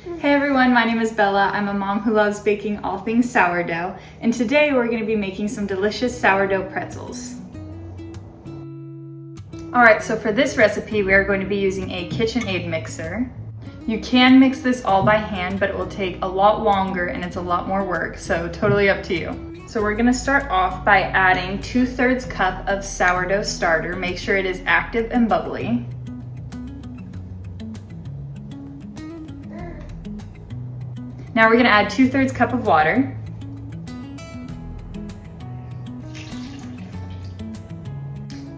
Hey everyone, my name is Bella. I'm a mom who loves baking all things sourdough, and today we're going to be making some delicious sourdough pretzels. Alright, so for this recipe we are going to be using a KitchenAid mixer. You can mix this all by hand, but it will take a lot longer and it's a lot more work, so totally up to you. So we're going to start off by adding 2/3 cup of sourdough starter. Make sure it is active and bubbly. Now we're going to add 2/3 cup of water.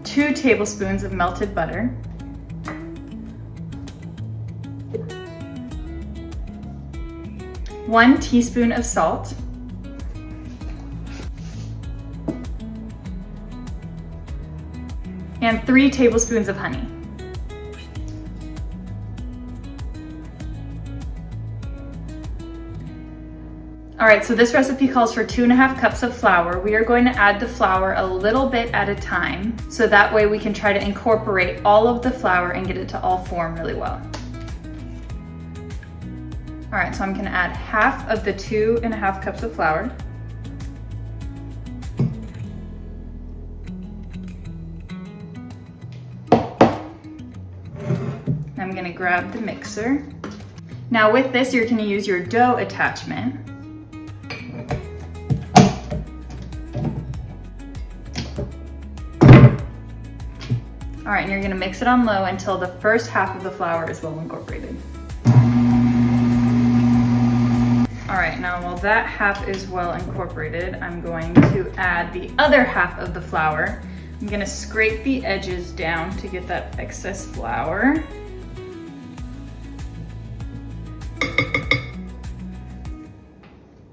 Two tablespoons of melted butter. One teaspoon of salt. And 3 tablespoons of honey. Alright, so this recipe calls for 2.5 cups of flour. We are going to add the flour a little bit at a time, so that way we can try to incorporate all of the flour and get it to all form really well. Alright, so I'm going to add half of the 2.5 cups of flour. I'm going to grab the mixer. Now with this, you're going to use your dough attachment. All right, and you're gonna mix it on low until the first half of the flour is well incorporated. All right, now while that half is well incorporated, I'm going to add the other half of the flour. I'm gonna scrape the edges down to get that excess flour.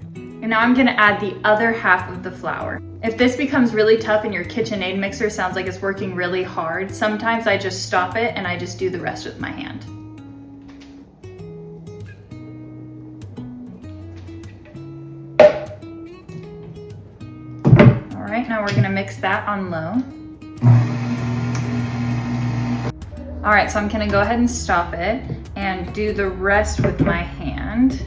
And now I'm gonna add the other half of the flour. If this becomes really tough and your KitchenAid mixer sounds like it's working really hard, sometimes I just stop it and I just do the rest with my hand. All right, now we're gonna mix that on low. All right, so I'm gonna go ahead and stop it and do the rest with my hand.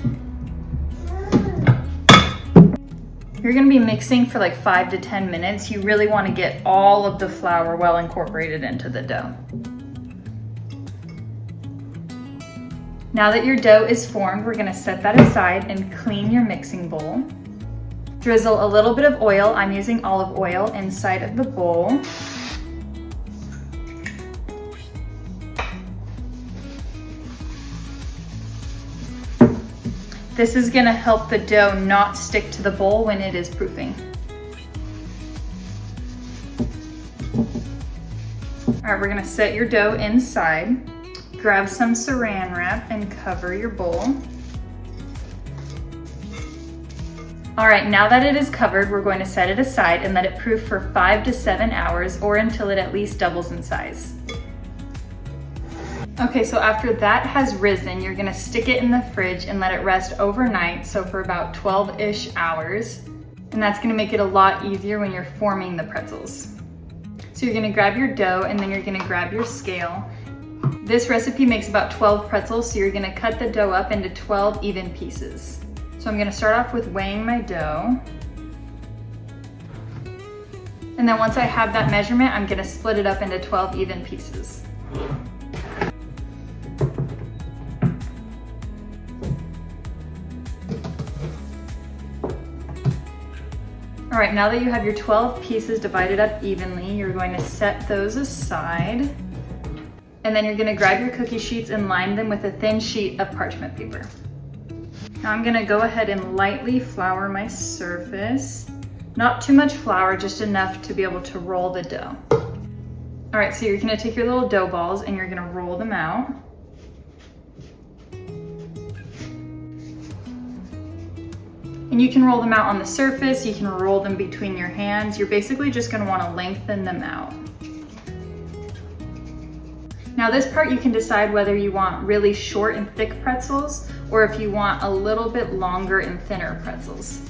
You're gonna be mixing for like 5 to 10 minutes. You really wanna get all of the flour well incorporated into the dough. Now that your dough is formed, we're gonna set that aside and clean your mixing bowl. Drizzle a little bit of oil. I'm using olive oil inside of the bowl. This is gonna help the dough not stick to the bowl when it is proofing. All right, we're gonna set your dough inside. Grab some saran wrap and cover your bowl. All right, now that it is covered, we're going to set it aside and let it proof for 5 to 7 hours or until it at least doubles in size. Okay, so after that has risen, you're gonna stick it in the fridge and let it rest overnight, so for about 12-ish hours. And that's gonna make it a lot easier when you're forming the pretzels. So you're gonna grab your dough and then you're gonna grab your scale. This recipe makes about 12 pretzels, so you're gonna cut the dough up into 12 even pieces. So I'm gonna start off with weighing my dough. And then once I have that measurement, I'm gonna split it up into 12 even pieces. All right, now that you have your 12 pieces divided up evenly, you're going to set those aside. And then you're gonna grab your cookie sheets and line them with a thin sheet of parchment paper. Now I'm gonna go ahead and lightly flour my surface. Not too much flour, just enough to be able to roll the dough. All right, so you're gonna take your little dough balls and you're gonna roll them out. And you can roll them out on the surface, you can roll them between your hands. You're basically just gonna wanna lengthen them out. Now this part you can decide whether you want really short and thick pretzels or if you want a little bit longer and thinner pretzels.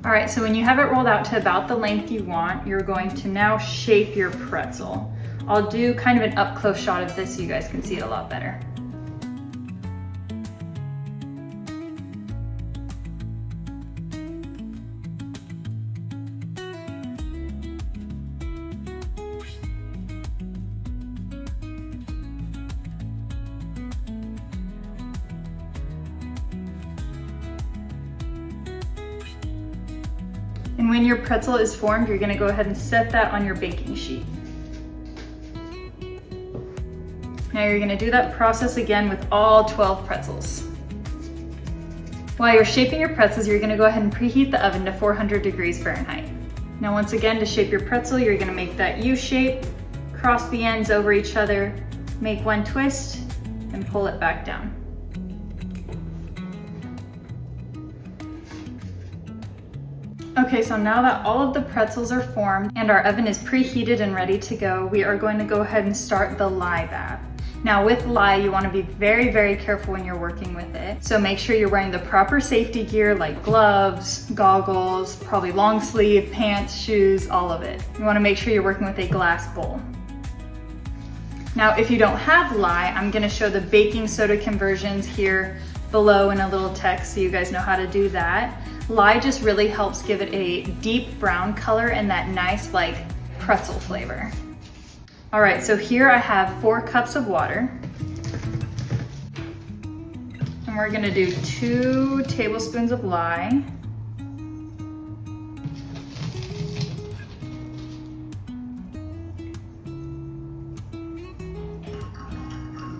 All right, so when you have it rolled out to about the length you want, you're going to now shape your pretzel. I'll do kind of an up close shot of this so you guys can see it a lot better. And when your pretzel is formed, you're gonna go ahead and set that on your baking sheet. Now you're gonna do that process again with all 12 pretzels. While you're shaping your pretzels, you're gonna go ahead and preheat the oven to 400 degrees Fahrenheit. Now once again, to shape your pretzel, you're gonna make that U shape, cross the ends over each other, make one twist, and pull it back down. Okay, so now that all of the pretzels are formed and our oven is preheated and ready to go, we are going to go ahead and start the lye bath. Now with lye, you want to be very, very careful when you're working with it. So make sure you're wearing the proper safety gear like gloves, goggles, probably long sleeve, pants, shoes, all of it. You want to make sure you're working with a glass bowl. Now if you don't have lye, I'm going to show the baking soda conversions here below in a little text so you guys know how to do that. Lye just really helps give it a deep brown color and that nice like pretzel flavor. All right, so here I have 4 cups of water. And we're gonna do 2 tablespoons of lye.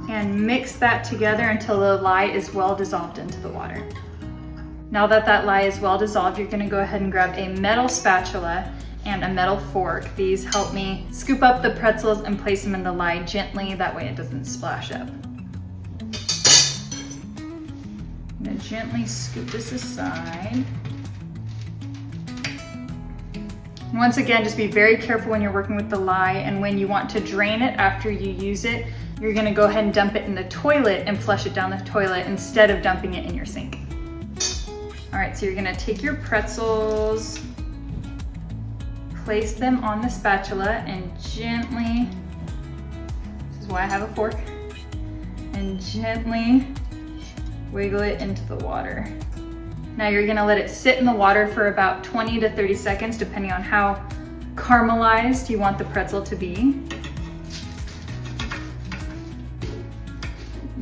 And mix that together until the lye is well dissolved into the water. Now that that lye is well dissolved, you're gonna go ahead and grab a metal spatula and a metal fork. These help me scoop up the pretzels and place them in the lye gently, that way it doesn't splash up. I'm gonna gently scoop this aside. And once again, just be very careful when you're working with the lye, and when you want to drain it after you use it, you're gonna go ahead and dump it in the toilet and flush it down the toilet instead of dumping it in your sink. All right, so you're gonna take your pretzels, place them on the spatula and gently, this is why I have a fork, and gently wiggle it into the water. Now you're gonna let it sit in the water for about 20 to 30 seconds, depending on how caramelized you want the pretzel to be.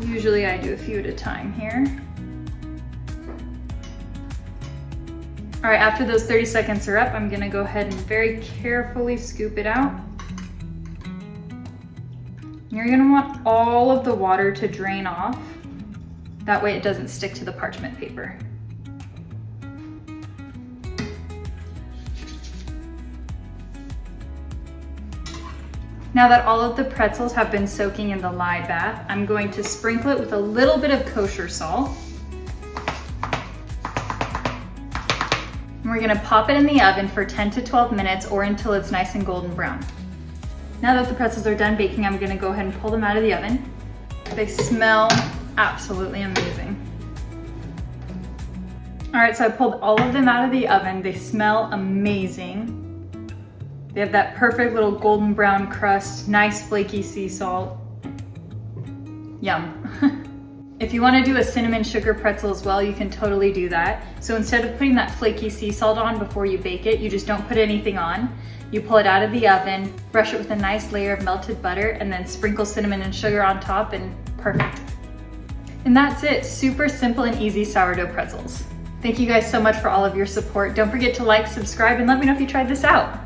Usually I do a few at a time here. All right, after those 30 seconds are up, I'm gonna go ahead and very carefully scoop it out. You're gonna want all of the water to drain off. That way it doesn't stick to the parchment paper. Now that all of the pretzels have been soaking in the lye bath, I'm going to sprinkle it with a little bit of kosher salt. And we're gonna pop it in the oven for 10 to 12 minutes or until it's nice and golden brown. Now that the pretzels are done baking, I'm gonna go ahead and pull them out of the oven. They smell absolutely amazing. All right, so I pulled all of them out of the oven. They smell amazing. They have that perfect little golden brown crust, nice flaky sea salt. Yum. If you want to do a cinnamon sugar pretzel as well, you can totally do that. So instead of putting that flaky sea salt on before you bake it, you just don't put anything on. You pull it out of the oven, brush it with a nice layer of melted butter, and then sprinkle cinnamon and sugar on top, and perfect. And that's it, super simple and easy sourdough pretzels. Thank you guys so much for all of your support. Don't forget to like, subscribe, and let me know if you tried this out.